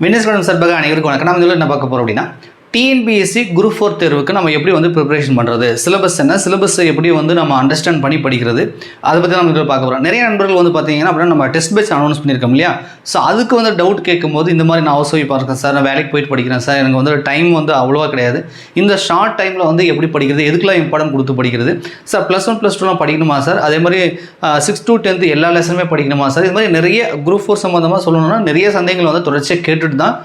Venus madam சார்பாக அனைவருக்கும் வணக்கம். நம்ம என்ன பார்க்க போகிறோம் அப்படின்னா, டிஎன்பிஎஸ்சி குரூப் 4 தேர்வுக்கு நம்ம எப்படி வந்து ப்ரிப்பரேஷன் பண்ணுறது, சிலபஸ் என்ன, சிலபஸை எப்படி வந்து நம்ம அண்டர்ஸ்டாண்ட் பண்ணி படிக்கிறது, அதை பற்றி நம்ம இதில் பார்க்க போகிறோம். நிறைய நண்பர்கள் வந்து பார்த்தீங்கன்னா அப்படின்னா நம்ம டெஸ்ட் பேட்ச் அனௌன்ஸ் பண்ணியிருக்கோம் இல்லையா. ஸோ அதுக்கு வந்து டவுட் கேட்கும்போது இந்த மாதிரி நான் ஹவுஸ் ஒய்ஃபாக இருக்கேன் சார், நான் வேலைக்கு போயிட்டு படிக்கிறேன் சார், எனக்கு வந்து டைம் வந்து அவ்வளோவா கிடையாது, இந்த ஷார்ட் டைமில் வந்து எப்படி படிக்கிறது, எதுக்கெல்லாம் இம்பார்ட்டன்ட் கொடுத்து படிக்கிறது சார், +1 +2லாம் படிக்கணுமா சார், அதே மாதிரி 6 to 10th எல்லா லெசனுமே படிக்கணுமா சார், இது மாதிரி நிறைய குரூப் 4 சம்மந்தமாக சொல்லணும்னா நிறைய சந்தேகங்கள் வந்து தொடர்ச்சியாக கேட்டுட்டு தான்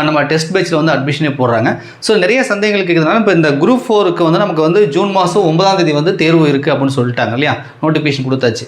நம்ம டெஸ்ட் பேட்சில் வந்து அட்மிஷனே போடுறாங்க. ஸோ நிறைய சந்தேகங்கள் கேட்குறதுனால இப்போ இந்த குரூப் 4க்கு வந்து நமக்கு வந்து ஜூன் மாதம் 9ஆம் தேதி வந்து தேர்வு இருக்குது அப்படின்னு சொல்லிட்டாங்க இல்லையா, நோட்டிஃபிகேஷன் கொடுத்தாச்சு.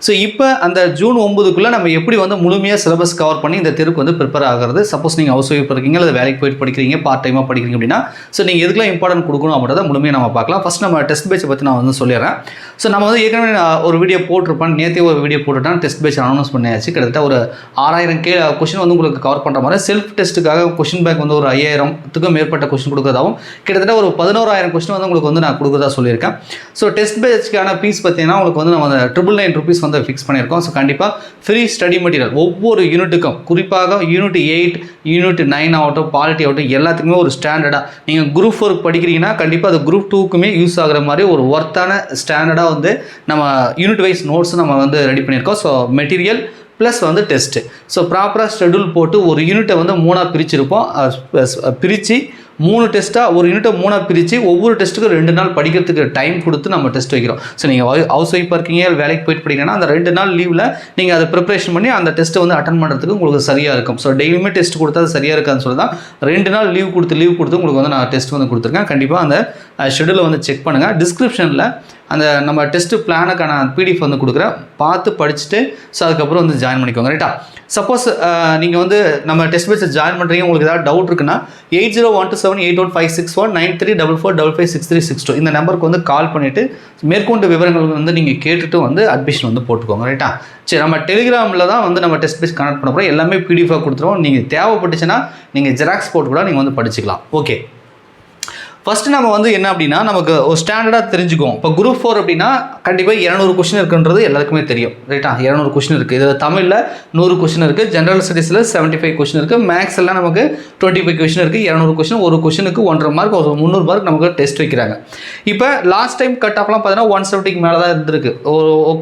ஸோ இப்போ அந்த ஜூன் 9க்குள்ளே நம்ம எப்படி வந்து முழுமையாக சிலபஸ் கவர் பண்ணி இந்த தேர்வுக்கு வந்து ப்ரிப்பேர் ஆகிறது. சப்போஸ் நீங்கள் ஹவுஸ் ஒய்ஃப் இருக்கீங்க, அல்லது வேலைக்கு போயிட்டு படிக்கிறீங்க, பார்ட் டைமாக படிக்கிறீங்க அப்படின்னா, ஸோ நீங்கள் எதுக்கெல்லாம் இம்பார்ட்டன்ட் கொடுக்கணும் அப்படின்றத முழுமையாக நம்ம பார்க்கலாம். ஃபஸ்ட் நம்ம டெஸ்ட் பேட்சை பற்றி நான் வந்து சொல்லிடுறேன். ஸோ நம்ம வந்து ஏற்கனவே ஒரு வீடியோ போட்டிருப்பேன், நேற்றே ஒரு வீடியோ போட்டுட்டான், டெஸ்ட் பேட்ச் அனௌன்ஸ் பண்ணியாச்சு. கிட்டத்தட்ட ஒரு 6000 கொஸ்டின் வந்து உங்களுக்கு கவர் பண்ணுற மாதிரி, செல்ஃப் டெஸ்ட்டுக்காக கொஸ்டின் பேங்க் வந்து ஒரு 5000த்துக்கும் மேற்பட்ட கொஸ்டின் கொடுக்குறதாகவும், கிட்டத்தட்ட ஒரு 11000 கொஸ்டின் வந்து உங்களுக்கு வந்து நான் கொடுக்குறதா சொல்லியிருக்கேன். ஸோ டெஸ்ட் பேட்ச்க்கான ஃபீஸ் பார்த்தீங்கன்னா உங்களுக்கு வந்து நம்ம 999 rupees வந்து ஃபிக்ஸ் பண்ணியிருக்கோம். ஸோ கண்டிப்பாக ஃப்ரீ ஸ்டடி மெட்டீரியல் ஒவ்வொரு யூனிட்டுக்கும், குறிப்பாக யூனிட் 8, யூனிட் 9 ஆகட்டும், பாலிட்டி ஆகட்டும், எல்லாத்துக்குமே ஒரு ஸ்டாண்டர்டாக நீங்கள் குரூப் 4 படிக்கிறீங்கன்னா கண்டிப்பாக அது குரூப் 2க்குமே யூஸ் ஆகிற மாதிரி ஒரு ஒர்த்தான ஸ்டாண்டர்டாக வந்து நம்ம யூனிட் வைஸ் நோட்ஸ் நம்ம வந்து ரெடி பண்ணியிருக்கோம். ஸோ மெட்டீரியல் ப்ளஸ் வந்து டெஸ்ட்டு, ஸோ ப்ராப்பராக ஷெடியூல் போட்டு ஒரு யூனிட்டை வந்து 3ஆக பிரிச்சிருப்போம். பிரித்து 3 டெஸ்ட்டாக ஒரு யூனிட்டை 3ஆக பிரித்து ஒவ்வொரு டெஸ்ட்டுக்கும் 2 நாள் படிக்கிறதுக்கு டைம் கொடுத்து நம்ம டெஸ்ட் வைக்கிறோம். ஸோ நீங்கள் ஹவுஸ் ஒய்ஃபாக இருக்கீங்க, வேலைக்கு போயிட்டு படிக்கிறீங்கன்னா அந்த 2 நாள் லீவில் நீங்கள் அதை ப்ரிப்பரேஷன் பண்ணி அந்த டெஸ்ட்டை வந்து அட்டன் பண்ணுறதுக்கு உங்களுக்கு சரியாக இருக்கும். ஸோ டெய்லியுமே டெஸ்ட் கொடுத்தா அது சரியாக இருக்காதுன்னு சொல்லி தான் 2 நாள் லீவ் கொடுத்து உங்களுக்கு வந்து நான் டெஸ்ட் வந்து கொடுத்துருக்கேன். கண்டிப்பாக அந்த ஷெடியூலை வந்து செக் பண்ணுங்கள். டிஸ்கிரிப்ஷனில் அந்த நம்ம டெஸ்ட்டு பிளானுக்கான PDF வந்து கொடுக்குறேன், பார்த்து படிச்சுட்டு ஸோ அதுக்கப்புறம் வந்து ஜாயின் பண்ணிக்கோங்க. ரைட்டா? சப்போஸ் நீங்கள் வந்து நம்ம டெஸ்ட் பேட்சை ஜாயின் பண்ணுறீங்க, உங்களுக்கு ஏதாவது டவுட் இருக்குன்னா 8012781561 9344556362 இந்த நம்பருக்கு வந்து கால் பண்ணிவிட்டு மேற்கொண்டு விவரங்கள் வந்து நீங்கள் கேட்டுட்டு வந்து அட்மிஷன் வந்து போட்டுக்கோங்க. ரைட்டா? சரி, நம்ம டெலிகிராமில் தான் வந்து நம்ம டெஸ்ட் பேட்ச் கனெக்ட் பண்ண போகிறோம். எல்லாமே PDF கொடுத்துருவோம். நீங்கள் தேவைப்பட்டுச்சுன்னா நீங்கள் ஜெராக்ஸ் போட்டு கூட நீங்கள் வந்து படிச்சுக்கலாம். ஓகே, ஃபஸ்ட்டு நம்ம வந்து என்ன அப்படின்னா, நமக்கு ஒரு ஸ்டாண்டர்டாக தெரிஞ்சுக்குவோம். இப்போ குரூப் 4 அப்படின்னா கண்டிப்பாக 200 கொஸ்டின் இருக்குன்றது எல்லாருக்குமே தெரியும். ரைட்டா? 200 கொஸ்டின் இருக்குது. இதில் தமிழில் 100 கொஸ்டின் இருக்குது, ஜென்ரல் ஸ்டடீஸில் 75 கொஸ்டின் இருக்குது, மேக்ஸ் எல்லாம் நமக்கு 25 கொஸ்டின் இருக்குது. 200 கொஸ்டின், ஒரு கொஸ்டினுக்கு 1.5 மார்க், ஒரு 300 மார்க் நமக்கு டெஸ்ட் வைக்கிறாங்க. இப்போ லாஸ்ட் டைம் கட் ஆஃப்லாம் பார்த்தீங்கன்னா 170க்கு மேலே தான் இருந்திருக்கு.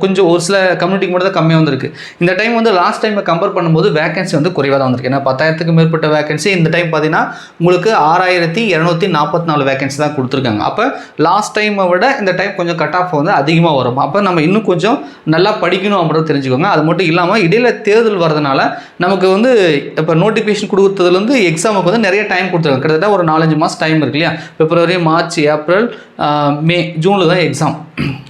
கொஞ்சம் ஒரு சில கம்யூனிட்டிக்கு மட்டும் தான் கம்மியாக வந்திருக்கு. இந்த டைம் வந்து லாஸ்ட் டைமை கம்பேர் பண்ணும்போது வேகன்சி வந்து குறைவாக தான் வந்திருக்கு. ஏன்னா 10,000க்கு மேற்பட்ட வேகன்சி. இந்த டைம் பார்த்தீங்கன்னா உங்களுக்கு 6244 வேகன்சி தான் கொடுத்துருக்காங்க. அப்போ லாஸ்ட் டைமை விட இந்த டைம் கொஞ்சம் கட் ஆஃப் வந்து அதிகமாக வரும். அப்போ நம்ம இன்னும் கொஞ்சம் நல்லா படிக்கணும் அப்படின்றத தெரிஞ்சுக்கோங்க. அது மட்டும் இல்லாமல் இடையில தேர்தல் வரதுனால நமக்கு வந்து இப்போ நோட்டிஃபிகேஷன் கொடுத்ததுலேருந்து எக்ஸாமுக்கு வந்து நிறைய டைம் கொடுத்துருக்காங்க. கிட்டத்தட்ட ஒரு 4-5 மாதம் டைம் இருக்கு இல்லையா. பிப்ரவரி, மார்ச், ஏப்ரல், மே, ஜூனில் தான் எக்ஸாம்.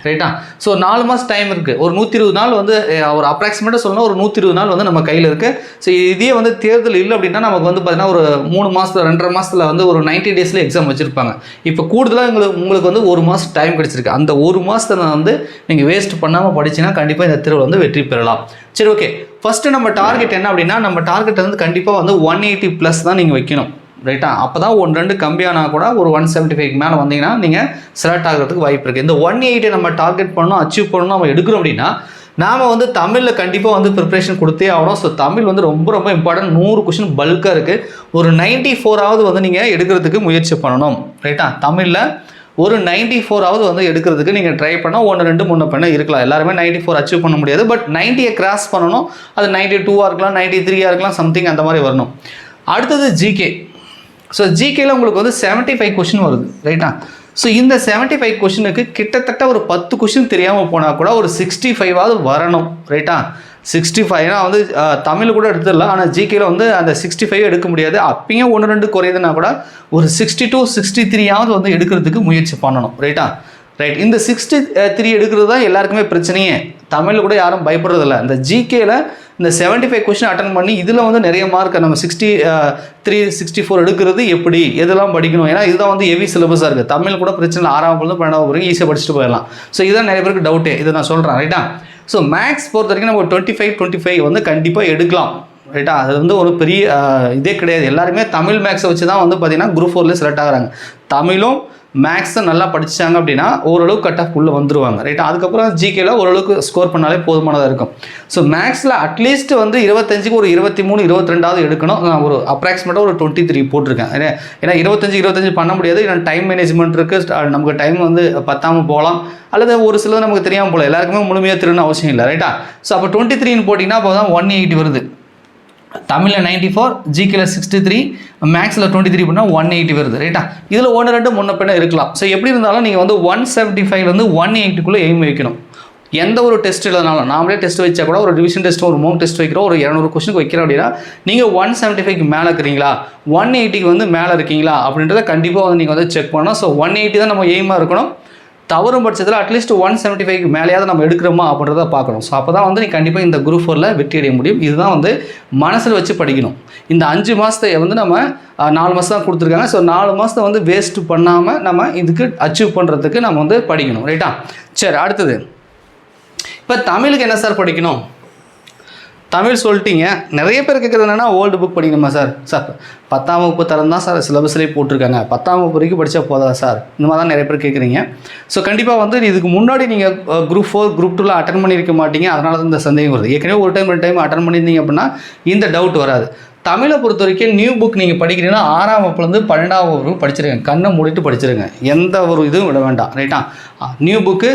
ரைட்டா? ஸோ 4 மாதம் டைம் இருக்குது. ஒரு 120 நாள் வந்து ஒரு அப்ராக்சிமேட்டாக சொல்லணும், ஒரு 120 நாள் வந்து நம்ம கையில் இருக்குது. ஸோ இதே வந்து தேர்தல் இல்லை அப்படின்னா நமக்கு வந்து பார்த்தீங்கன்னா ஒரு 3 மாதத்தில் 2.5 மாதத்தில் வந்து ஒரு 90 டேஸில் எக்ஸாம் வச்சுருப்பாங்க. இப்போ கூடுதலாக உங்களுக்கு வந்து 1 மாதம் டைம் கிடச்சிருக்கு. அந்த 1 மாதத்தை வந்து நீங்கள் வேஸ்ட் பண்ணாமல் படிச்சிங்கன்னா கண்டிப்பாக இந்த தேர்வில் வந்து வெற்றி பெறலாம். சரி, ஓகே. ஃபஸ்ட்டு நம்ம டார்கெட் என்ன அப்படின்னா, நம்ம டார்கெட் வந்து கண்டிப்பாக வந்து 180+ தான் நீங்கள் வைக்கணும். ரைட்டா? அப்போ தான் 1-2 கம்மியானால் கூட ஒரு 175க்கு மேலே வந்தீங்கன்னா நீங்கள் செலக்ட் ஆகிறதுக்கு வாய்ப்பு இருக்குது. இந்த 180 நம்ம டார்கெட் பண்ணணும், அச்சீவ் பண்ணணும் நம்ம எடுக்கிறோம் அப்படின்னா நாம் வந்து தமிழில் கண்டிப்பாக வந்து ப்ரிப்ரேஷன் கொடுத்தே ஆகணும். ஸோ தமிழ் வந்து ரொம்ப ரொம்ப இம்பார்ட்டன்ட். 100 கொஸ்டின் பல்காக இருக்குது. ஒரு 94ஆவது வந்து நீங்கள் எடுக்கிறதுக்கு முயற்சி பண்ணணும். ரைட்டா? தமிழில் ஒரு 94ஆவது வந்து எடுக்கிறதுக்கு நீங்கள் ட்ரை பண்ணால் 1-2 முன்ன பண்ண இருக்கலாம். எல்லாருமே 94 அச்சீவ் பண்ண முடியாது. பட் 90யை கிராஸ் பண்ணணும். அது 92ஆக இருக்கலாம், 93ஆக இருக்கலாம், சம்திங் அந்த மாதிரி வரணும். அடுத்தது ஜிகே. ஸோ ஜிகேயில் உங்களுக்கு வந்து 75 கொஸ்டின் வருது. ரைட்டா? ஸோ இந்த 75 கொஸ்டினுக்கு கிட்டத்தட்ட ஒரு 10 கொஸ்டின் தெரியாமல் போனால் கூட ஒரு 65ஆவது வரணும். ரைட்டா? 65னா வந்து தமிழ் கூட எடுத்துடலாம். ஆனால் ஜிகேயில் வந்து அந்த 65 எடுக்க முடியாது. அப்பயும் 1-2 குறையுதுன்னா கூட ஒரு 62, 63ஆவது வந்து எடுக்கிறதுக்கு முயற்சி பண்ணணும். ரைட்டா? ரைட். இந்த 63 எடுக்கிறது தான் எல்லாருக்குமே பிரச்சனையே. தமிழில் கூட யாரும் பயப்படுறதில்ல. இந்த ஜிகேயில் இந்த 75 கொஸ்டின் அட்டன் பண்ணி இதில் வந்து நிறைய மார்க் நம்ம 63, 64 எடுக்கிறது எப்படி, எதெல்லாம் படிக்கணும். ஏன்னா இதுதான் வந்து ஹெவி சிலபஸாக இருக்குது. தமிழ் கூட பிரச்சனை இல்லை, 6ஆம் வகுப்பு 12ஆம் வகுப்பு ஈஸியாக படிச்சுட்டு போயிடலாம். ஸோ இதுதான் நிறைய பேருக்கு டவுட்டே. இதை நான் சொல்கிறேன். ரைட்டா? ஸோ மேக்ஸ் பொறுத்த வரைக்கும் நம்ம 25 வந்து கண்டிப்பாக எடுக்கலாம். ரைட்டா? அது வந்து ஒரு பெரிய இதே கிடையாது. எல்லாருமே தமிழ் மேக்ஸை வச்சு தான் வந்து பார்த்திங்கன்னா குரூப் 4ல செலக்ட் ஆகிறாங்க. தமிழும் மேக்ஸை நல்லா படிச்சாங்க அப்படின்னா ஓரளவுக்கு கட் ஆஃப் உள்ளே வந்துருவாங்க ரைட்டா. அதுக்கப்புறம் ஜிகேல ஓரளவுக்கு ஸ்கோர் பண்ணாலே போதுமானதாக இருக்கும். ஸோ மேக்ஸில் அட்லீஸ்ட் வந்து 25க்கு ஒரு 23 22வது எடுக்கணும். நான் ஒரு அப்ராக்சிமேட்டாக ஒரு 23 போட்டிருக்கேன். ஏன்னா 25 பண்ண முடியாது. ஏன்னா டைம் மேனேஜ்மெண்ட் இருக்குது. நமக்கு டைம் வந்து பத்தாமல் போகலாம், அல்லது ஒரு சிலது நமக்கு தெரியாமல் போகலாம். எல்லாருக்குமே முழுமையாக திருன்னு அவசியம் இல்லை ரைட்டா. ஸோ அப்போ 23ன்னு போட்டிங்கன்னா அப்போ தான் 180 வருது. தமிழில் 94, ஜிகேல 63, மேக்ஸில் 23 பண்ணால் 180 வருது ரைட்டா. இதில் 1-2 முன்ன பின்ன இருக்கலாம். ஸோ எப்படி இருந்தாலும் நீங்கள் வந்து 175 180க்குள்ளே எய்ம் வைக்கணும். எந்த ஒரு டெஸ்ட் இல்லைனாலும் நாமளே டெஸ்ட் வச்சா கூட ஒரு டிவிஷன் டெஸ்ட் ஒரு மோக் டெஸ்ட் வைக்கிறோம், ஒரு 200 கொஸ்டினுக்கு வைக்கிறோம் அப்படின்னா நீங்கள் 175க்கு மேலே இருக்கிறீங்களா 180க்கு வந்து மேலே இருக்கீங்களா அப்படின்றத கண்டிப்பாக வந்து நீங்கள் வந்து செக் பண்ணணும். ஸோ 180 தான் நம்ம எய்மாக இருக்கணும். தவறும் பட்சத்தில் அட்லீஸ்ட் 175க்கு மேலேயாவது நம்ம எடுக்கிறோமா அப்படின்றத பார்க்கணும். ஸோ அப்போ தான் வந்து நீ கண்டிப்பாக இந்த குரூப் 4ல் வெற்றி அடைய முடியும். இதுதான் வந்து மனசில் வச்சு படிக்கணும். இந்த 5 மாதத்தை வந்து நம்ம 4 மாதம் தான் கொடுத்துருக்காங்க. ஸோ 4 மாதத்தை வந்து வேஸ்ட் பண்ணாமல் நம்ம இதுக்கு அச்சீவ் பண்ணுறதுக்கு நம்ம வந்து படிக்கணும் ரைட்டா. சரி, அடுத்தது இப்போ தமிழுக்கு என்ன சார் படிக்கணும்? தமிழ் சொல்லிட்டீங்க. நிறைய பேர் கேட்குறது என்னென்னா ஓல்டு புக் படிக்கணுமா சார்? 10ஆம் வகுப்பு தரம் தான் சார் சிலபஸ்லேயே போட்டிருக்காங்க, 10ஆம் வகுப்பு வரைக்கும் படித்தா போதா சார்? இந்த மாதிரி தான் நிறைய பேர் கேட்குறீங்க. ஸோ கண்டிப்பாக வந்து இதுக்கு முன்னாடி நீங்கள் குரூப் 4 குரூப் 2ல் அட்டன் பண்ணியிருக்க மாட்டீங்க, அதனால தான் இந்த சந்தேகம் வருது. ஏற்கனவே ஒரு டைம் 2 டைம் அட்டன் பண்ணியிருந்தீங்க அப்படின்னா இந்த டவுட் வராது. தமிழை பொறுத்த வரைக்கும் நியூ புக் நீங்கள் படிக்கிறீங்கன்னா 6ஆம் வகுப்புலேருந்து 12ஆம் வகுப்பு படிச்சிருங்க. கண்ணை மூடிட்டு படிச்சிருங்க, எந்த ஒரு இதுவும் விட வேண்டாம் ரைட்டா. நியூ புக்கு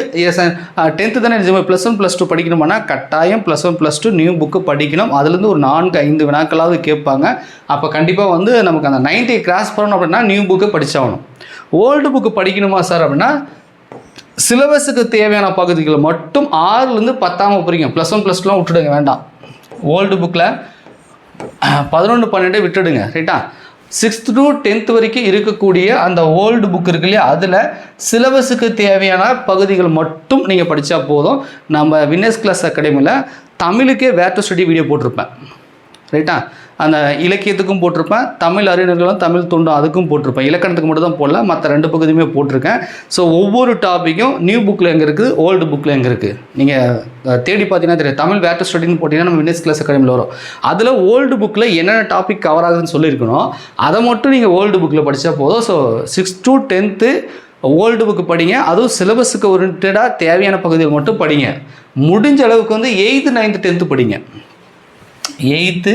10th தானே +1 +2 படிக்கணுமானா கட்டாயம் +1 +2 நியூ புக்கு படிக்கணும். அதுலேருந்து ஒரு 4-5 வினாக்களாவது கேட்பாங்க. அப்போ கண்டிப்பாக வந்து நமக்கு அந்த 90 கிராஸ் பண்ணணும் அப்படின்னா நியூ புக்கு படித்தாகணும். ஓல்டு புக்கு படிக்கணுமா சார் அப்படின்னா சிலபஸுக்கு தேவையான பகுதிகளை மட்டும் 6லேருந்து 10ஆம் வகுப்பு வரைக்கும் +1 +2லாம் விட்டுடுங்க, வேண்டாம். ஓல்டு புக்கில் 11 12 விட்டுடுங்க ரைட்டா. 6th to 10th வரைக்கும் இருக்கக்கூடிய அந்த ஓல்டு புக் இருக்கு இல்லையா, அதில் சிலபஸுக்கு தேவையான பகுதிகள் மட்டும் நீங்கள் படித்தா போதும். நம்ம வின்னர்ஸ் கிளாஸ் அகாடமியில் தமிழுக்கே வேர் டு ஸ்டடி வீடியோ போட்டிருப்பேன் ரைட்டா. அந்த இலக்கியத்துக்கும் போட்டிருப்பேன், தமிழ் அறிஞர்களும் தமிழ் தொண்டும் அதுக்கும் போட்டிருப்பேன். இலக்கணத்துக்கு மட்டும் தான் போடல, மற்ற 2 பகுதியுமே போட்டிருக்கேன். ஸோ ஒவ்வொரு டாப்பிக்கும் நியூ புக்கில் எங்கே இருக்குது, ஓல்டு புக்கில் எங்கே இருக்குது நீங்கள் தேடி பார்த்தீங்கன்னா தெரியும். தமிழ் வேர் டு ஸ்டடின்னு போட்டிங்கன்னா நம்ம வின்னர்ஸ் கிளாஸ் அகாடமியில் வரும். அதில் ஓல்டு புக்கில் என்னென்ன டாபிக் கவர் ஆகுதுன்னு சொல்லியிருக்கணும், அதை மட்டும் நீங்கள் ஓல்டு புக்கில் படித்தா போதும். So 6th to 10th old book படிங்க. அதுவும் சிலபஸுக்கு ஓரியன்டாக தேவையான பகுதிகள் மட்டும் படிங்க. முடிஞ்ச அளவுக்கு வந்து 8th 9th 10th படிங்க. 8th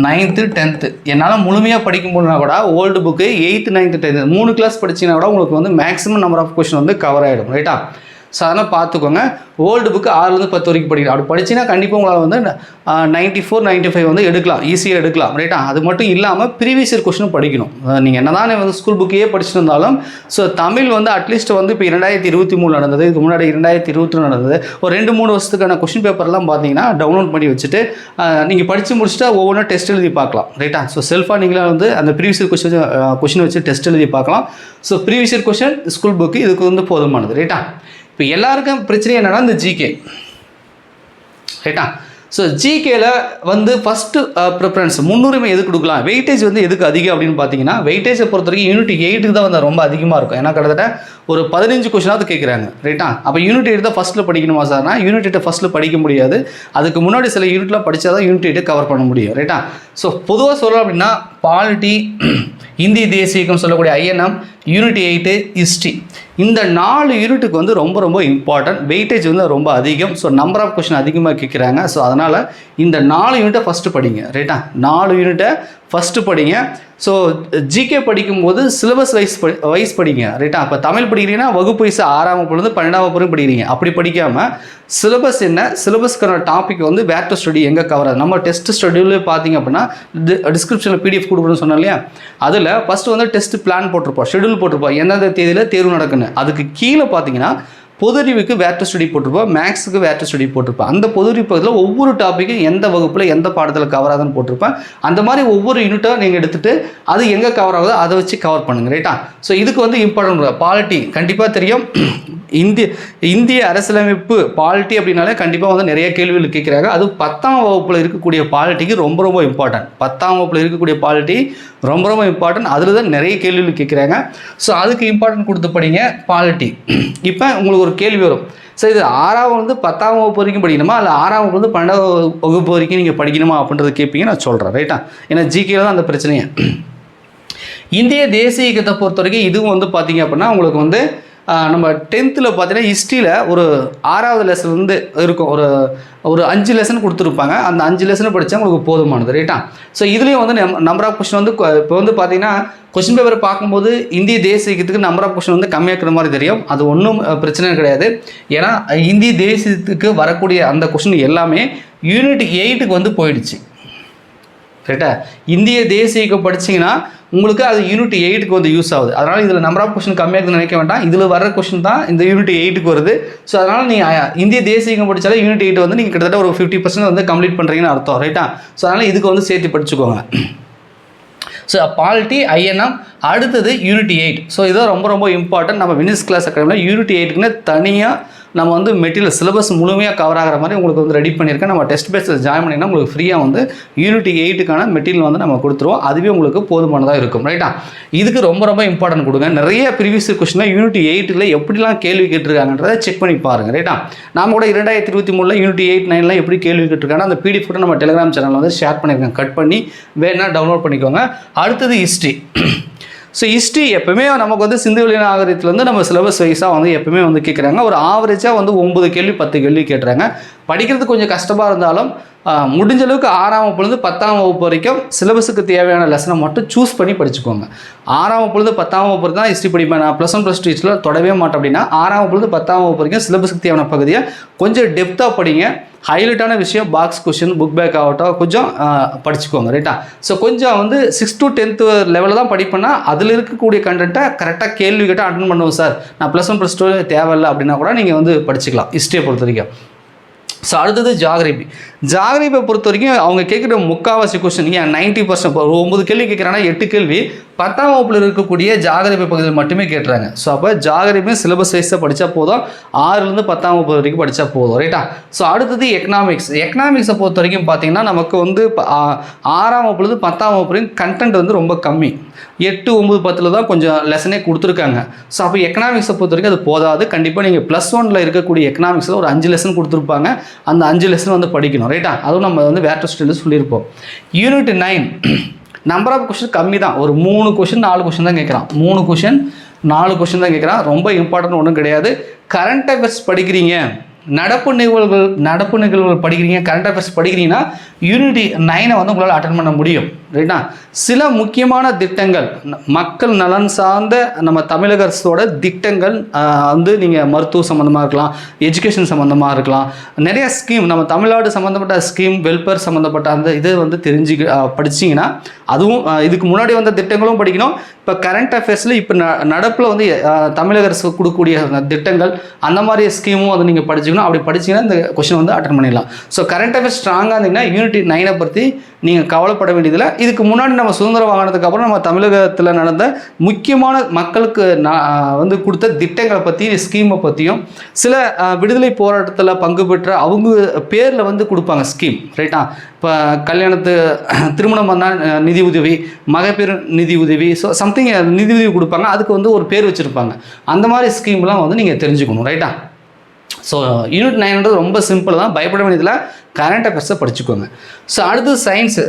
9th 10th என்னால் முழுமையாக படிக்க முடியும்னா கூட old book 8th 9th 10th 3 class படிச்சிங்கன்னா கூட உங்களுக்கு வந்து மேக்ஸிமம் நம்பர் ஆஃப் கொஸ்டின் வந்து கவர் ஆகிடும் ரைட்டா. ஸோ அதெல்லாம் பார்த்துக்கோங்க. ஓல்டு புக்கு 6லேருந்து 10 வரைக்கும் படிக்கலாம். அப்படி படிச்சிங்கன்னா கண்டிப்பாக உங்களால் வந்து 94 95 வந்து எடுக்கலாம், ஈஸியாக எடுக்கலாம் ரைட்டா. அது மட்டும் இல்லாமல் ப்ரீவியஸ் இயர் கொஸ்டினும் படிக்கணும். நீங்கள் என்ன தானே வந்து ஸ்கூல் புக்கையே படிச்சுட்டு இருந்தாலும் ஸோ தமிழ் வந்து அட்லீஸ்ட் வந்து இப்போ 2023 நடந்தது, இதுக்கு முன்னாடி 2022 நடந்தது, ஒரு 2-3 வருஷத்துக்கான கொஸ்டின் பேப்பர்லாம் பார்த்தீங்கன்னா டவுன்லோட் பண்ணி வச்சுட்டு நீங்கள் படித்து முடிச்சுட்டா ஒவ்வொன்றும் டெஸ்ட் எழுதி பார்க்கலாம் ரைட்டா. ஸோ செல்ஃபாக நீங்களே வந்து அந்த ப்ரீவியஸ் இயர் கொஸ்டின் வச்சு டெஸ்ட் எழுதி பார்க்கலாம். So previous year question school book இதுக்கு வந்து போதுமானது ரைட்டா. இப்போ எல்லாருக்கும் பிரச்சனை என்னென்னா இந்த ஜிகே ரைட்டா. ஸோ ஜிகேல வந்து ஃபஸ்ட்டு ப்ரிஃபரன்ஸ் முன்னுரிமை எது கொடுக்கலாம், வெயிட்டேஜ் வந்து எதுக்கு அதிகம் அப்படின்னு பார்த்தீங்கன்னா, வெயிட்டேஜை பொறுத்த வரைக்கும் யூனிட் 8க்கு தான் வந்து ரொம்ப அதிகமாக இருக்கும். ஏன்னா கிட்டத்தட்ட ஒரு 15 கொஸ்டினாவது கேட்குறாங்க ரைட்டா. அப்போ யூனிட் 8 தான் ஃபஸ்ட்டில் படிக்கணுமா சார்னா யூனிட் 8 ஃபஸ்ட்டில் படிக்க முடியாது. அதுக்கு முன்னாடி சில யூனிட்லாம் படித்தா தான் யூனிட் 8 கவர் பண்ண முடியும் ரைட்டா. ஸோ பொதுவாக சொல்லலாம் அப்படின்னா பாலிட்டி, இந்தி தேசியகம் சொல்லக்கூடிய INM, யூனிட் 8 ஹிஸ்ட்ரி, இந்த 4 யூனிட்டுக்கு வந்து ரொம்ப ரொம்ப இம்பார்ட்டன்ட். வெயிட்டேஜ் வந்து ரொம்ப அதிகம். ஸோ நம்பர் ஆஃப் கொஸ்டின் அதிகமாக கேட்குறாங்க. ஸோ அதனால் இந்த 4 யூனிட்டை ஃபஸ்ட்டு படிங்க ரைட்டா. 4 யூனிட்டை ஃபஸ்ட்டு படிங்க. ஸோ ஜிகே படிக்கும்போது சிலபஸ் வைஸ் படிங்க ரைட்டா. இப்போ தமிழ் படிக்கிறீங்கன்னா வகுப்பு வயசு 6ஆம் வகுப்புலேருந்து 12ஆம் வகுப்பு படிக்கிறீங்க. அப்படி படிக்காமல் சிலபஸ் என்ன, சிலபஸ்க்கான டாபிக் வந்து வேர் டு ஸ்டடி எங்கே கவர் ஆகுது. நம்ம டெஸ்ட் ஸ்டடியூலே பார்த்தீங்க அப்படின்னா டிஸ்கிரிப்ஷனில் PDF கொடுக்கணும்னு சொன்னோம் இல்லையா, அதில் ஃபஸ்ட்டு வந்து டெஸ்ட் பிளான் போட்டிருப்போம், ஷெடியூல் போட்டிருப்போம், எந்தெந்த தேதியில் தேர்வு நடக்குன்னு. அதுக்கு கீழே பார்த்தீங்கன்னா பொதுறிவுக்கு வேர் டு ஸ்டடி போட்டிருப்போம், மேக்ஸுக்கு வேர் டு ஸ்டடி போட்டிருப்பேன். அந்த பொதுறிவு பகுதியில் ஒவ்வொரு டாப்பிக்கும் எந்த வகுப்பில் எந்த பாடத்தில் கவர் ஆகுதுன்னு போட்டிருப்பேன். அந்த மாதிரி ஒவ்வொரு யூனிட்டாக நீங்கள் எடுத்துகிட்டு அது எங்கே கவர் ஆகுதோ அதை வச்சு கவர் பண்ணுங்கள் ரைட்டா. ஸோ இதுக்கு வந்து இம்பார்ட்டன்ட் பாலிட்டி கண்டிப்பாக தெரியும். இந்திய அரசியலமைப்பு பாலிட்டி அப்படின்னாலே கண்டிப்பாக வந்து நிறைய கேள்விகள் கேட்குறாங்க. அது 10ஆம் வகுப்பில் இருக்கக்கூடிய பாலிட்டிக்கு ரொம்ப ரொம்ப இம்பார்ட்டன்ட். 10ஆம் வகுப்பில் இருக்கக்கூடிய பாலிட்டி ரொம்ப ரொம்ப இம்பார்ட்டன்ட். அதில் தான் நிறைய கேள்விகள் கேட்குறாங்க. ஸோ அதுக்கு இம்பார்ட்டன்ட் கொடுத்து படிங்க பாலிட்டி. இப்போ உங்களுக்கு ஒரு கேள்வி வரும், ஸோ இது 6ஆம் வந்து 10ஆம் வகுப்பு வரைக்கும் படிக்கணுமா, இல்லை 6ஆம் வகுப்பு வந்து 12ஆம் வகுப்பு வரைக்கும் நீங்கள் படிக்கணுமா அப்படின்றத கேட்பீங்க. நான் சொல்கிறேன் ரைட்டா. ஏன்னா ஜிகேல தான் அந்த பிரச்சனையே. இந்திய தேசிய இயக்கத்தை பொறுத்த வரைக்கும் இதுவும் வந்து பார்த்தீங்க அப்படின்னா உங்களுக்கு வந்து நம்ம 10th பார்த்தீங்கன்னா ஹிஸ்ட்ரியில் ஒரு 6வது லெசன்லேருந்து இருக்கும் ஒரு 5 லெசன் கொடுத்துருப்பாங்க. அந்த 5 லெசனை படித்தா உங்களுக்கு போதுமானது, ரைட்டா? ஸோ இதுலேயும் வந்து நம்பர் ஆஃப் கொஸ்டின் வந்து இப்போ வந்து பார்த்தீங்கன்னா கொஸ்டின் பேப்பர் பார்க்கும்போது இந்திய தேசிய இயக்கத்துக்கு நம்பர் ஆஃப் கொஸ்டின் வந்து கம்மியாக இருக்கிற மாதிரி தெரியும். அது ஒன்றும் பிரச்சனை கிடையாது. ஏன்னா இந்திய தேசியத்துக்கு வரக்கூடிய அந்த கொஸ்டின் எல்லாமே யூனிட் 8க்கு வந்து போயிடுச்சு, ரைட்டா? இந்திய தேசியக்கு படிச்சிங்கன்னா உங்களுக்கு அது யூனிட் 8க்கு வந்து யூஸ் ஆகுது. அதனால் இதில் நம்பர் ஆஃப் கொஸ்டின் கம்மியாக இருக்குதுன்னு நினைக்க வேண்டாம். இதில் வர கொஸ்டின் தான் இந்த யூனிட் 8க்கு வருது. ஸோ அதனால் நீங்கள் இந்திய தேசியம் படித்தாலும் யூனிட் 8 வந்து நீங்கள் கிட்டத்தட்ட ஒரு 50% வந்து கம்ப்ளீட் பண்ணுறீங்கன்னு அர்த்தம், ரைட்டா? ஸோ அதனால் இதுக்கு வந்து சேர்த்து படிச்சுக்கோங்க. ஸோ பாலிட்டி ஐஎன்எம் அடுத்தது யூனிட் 8. ஸோ இதுதான் ரொம்ப ரொம்ப இம்பார்ட்டன்ட். நம்ம வினிஸ் கிளாஸ் அகாடமியில் யூனிட் 8க்குன்னு தனியாக நம்ம வந்து மெட்டீரியல் சிலபஸ் முழுமையாக கவர் ஆகிற மாதிரி உங்களுக்கு வந்து ரெடி பண்ணியிருக்கேன். நம்ம டெஸ்ட் பேஸில் ஜாயின் பண்ணிங்கன்னா உங்களுக்கு ஃப்ரீயாக வந்து யூனிட் 8க்கான மெட்டீரியல் வந்து நம்ம கொடுத்துருவோம். அதுவே உங்களுக்கு போதுமானதாக இருக்கும், ரைட்டா? இதுக்கு ரொம்ப ரொம்ப இம்பார்ட்டன்ட் கொடுங்க. நிறைய ப்ரீவியஸ் கொஸ்டின் யூனிட் 8ல் எப்படிலாம் கேள்வி கேட்டிருக்காங்கன்றதை செக் பண்ணி பாருங்கள், ரைட்டா? நாம கூட 2023 யூனிட் 8, 9லாம் எப்படி கேள்வி கேட்டிருக்காங்க அந்த பிடிஎஃப் கூட நம்ம டெலிகிராம் சேனலில் வந்து ஷேர் பண்ணியிருக்கேன். கட் பண்ணி வேணா டவுன்லோட் பண்ணிக்கோங்க. அடுத்தது ஹிஸ்ட்ரி. ஸோ ஹிஸ்ட்ரி எப்பவுமே நமக்கு வந்து சிந்து வெளி நாகரிகத்துலேருந்து நம்ம சிலபஸ் வைஸாக வந்து எப்பவுமே வந்து கேட்குறாங்க. ஒரு ஆவரேஜாக வந்து 9 கேள்வி 10 கேள்வி கேட்டுறாங்க. படிக்கிறது கொஞ்சம் கஷ்டமாக இருந்தாலும் முடிஞ்ச அளவுக்கு 6ஆம் வகுப்புலேருந்து 10ஆம் வகுப்பு வரைக்கும் சிலபஸுக்கு தேவையான லெசனை மட்டும் சூஸ் பண்ணி படிச்சுக்கோங்க. 6ஆம் வகுப்புலேருந்து 10ஆம் வகுப்பு தான் ஹிஸ்ட்ரி படிப்பேன், நான் +1 +2 ஹிஸ்ட்ரியில் தொடவே மாட்டேன் அப்படின்னா 6ஆம் வகுப்புலேருந்து 10ஆம் வகுப்பு வரைக்கும் சிலபஸுக்கு தேவையான பகுதியை கொஞ்சம் டெப்த்தாக படிங்க. ஹைலைட்டான விஷயம் பாக்ஸ் கொஸ்டின் புக் பேக் ஆகட்டும் கொஞ்சம் படிச்சுக்கோங்க, ரைட்டா? ஸோ கொஞ்சம் வந்து 6th to 10th லெவலில் தான் படிப்பேன்னா அதில் இருக்கக்கூடிய கண்டென்ட்டை கரெக்டாக கேள்வி கேட்டால் அட்டன் பண்ணுவோம் சார், நான் +1 +2 தேவையில்லை அப்படின்னா கூட நீங்கள் வந்து படிச்சுக்கலாம் ஹிஸ்ட்ரியை பொறுத்த வரைக்கும். ஸோ அடுத்தது ஜாகிரபியை பொறுத்த வரைக்கும் அவங்க கேட்குற முக்கால்வாசி கொஸ்டின் ஏன் 90% ஒரு 9 கேள்வி கேட்குறாங்கன்னா 8 கேள்வி 10ஆம் வகுப்பில் இருக்கக்கூடிய ஜாகிரபி பகுதியில் மட்டுமே கேட்டுறாங்க. ஸோ அப்போ ஜாகிரபியும் சிலபஸ் வைஸாக படித்தா போதும், 6லேருந்து 10ஆம் வகுப்பு வரைக்கும் படித்தா போதும், ரைட்டா? ஸோ அடுத்தது எக்கனாமிக்ஸை பொறுத்த வரைக்கும் பார்த்தீங்கன்னா நமக்கு வந்து 6ஆம் வகுப்புலேருந்து 10ஆம் வகுப்பு வரைக்கும் கண்டென்ட் வந்து ரொம்ப கம்மி. 8, 9, 10 தான் கொஞ்சம் லெசனே கொடுத்துருக்காங்க. ஸோ அப்போ எக்கனாமிக்ஸை பொறுத்த வரைக்கும் அது போதாது. கண்டிப்பாக நீங்கள் +1ல் இருக்கக்கூடிய எக்கனாமிக்ஸில் ஒரு 5 லெசன் கொடுத்துருப்பாங்க. அந்த 5 லெசன் வந்து படிக்கணும், ரைட்டா? அதுவும் நம்ம வந்து வேர் ஸ்டைலில் சொல்லியிருப்போம். யூனிட் 9 நம்பர் ஆஃப் கொஸ்டின் கம்மி தான். ஒரு 3 கொஸ்டின் 4 கொஸ்டின் தான் கேட்குறான். 3 கொஸ்டின் 4 கொஸ்டின் தான் கேட்குறான். ரொம்ப இம்பார்ட்டன்ட் ஒன்றும் கிடையாது. கரண்ட் அஃபேர்ஸ் படிக்கிறீங்க, நடப்பு நிகழ்வுகள் படிக்கிறீங்க, கரண்ட் அஃபேர்ஸ் படிக்கிறீங்கன்னா யூனிட் 9 வந்து உங்களால் அட்டன் பண்ண முடியும், ரைட்டா? சில முக்கியமான திட்டங்கள் மக்கள் நலன் சார்ந்த நம்ம தமிழக அரசோட திட்டங்கள் வந்து நீங்கள் மருத்துவ சம்மந்தமாக இருக்கலாம், எஜுகேஷன் சம்மந்தமாக இருக்கலாம், நிறைய ஸ்கீம் நம்ம தமிழ்நாடு சம்மந்தப்பட்ட ஸ்கீம் வெல்ஃபேர் சம்மந்தப்பட்ட அந்த இதை வந்து படிச்சிங்கன்னா அதுவும் இதுக்கு முன்னாடி வந்த திட்டங்களும் படிக்கணும். இப்போ கரண்ட் அஃபேர்ஸில் இப்போ நடப்பில் வந்து தமிழக அரசு கொடுக்கக்கூடிய திட்டங்கள் அந்த மாதிரி ஸ்கீமும் வந்து நீங்கள் படிச்சிக்கணும். அப்படி படிச்சிங்கன்னா இந்த கொஸ்டின் வந்து அட்டன் பண்ணிடலாம். ஸோ கரண்ட் அஃபேர்ஸ் ஸ்ட்ராங்காக இருந்தீங்கன்னா யூனிட் 9 பற்றி நீங்கள் கவலைப்பட வேண்டியதில்லை. இதுக்கு முன்னாடி நம்ம சுதந்திரம் வாங்கினதுக்கு அப்புறம் நம்ம தமிழகத்தில் நடந்த முக்கியமான மக்களுக்கு வந்து கொடுத்த திட்டங்களை பற்றி ஸ்கீமை பற்றியும் சில விடுதலை போராட்டத்தில் பங்கு பெற்ற அவங்க பேரில் வந்து கொடுப்பாங்க ஸ்கீம், ரைட்டா? இப்போ திருமணம் பண்ணால் நிதி உதவி, மகப்பேறு நிதி உதவி, ஸோ சம்திங் நிதி உதவி கொடுப்பாங்க. அதுக்கு வந்து ஒரு பேர் வச்சுருப்பாங்க. அந்த மாதிரி ஸ்கீம்லாம் வந்து நீங்கள் தெரிஞ்சுக்கணும், ரைட்டா? ஸோ யூனிட் 9 ரொம்ப சிம்பிள் தான், பயப்பட வேண்டியதில் கரண்ட் அஃபேர்ஸை படிச்சுக்கோங்க. ஸோ அடுத்து சயின்ஸு,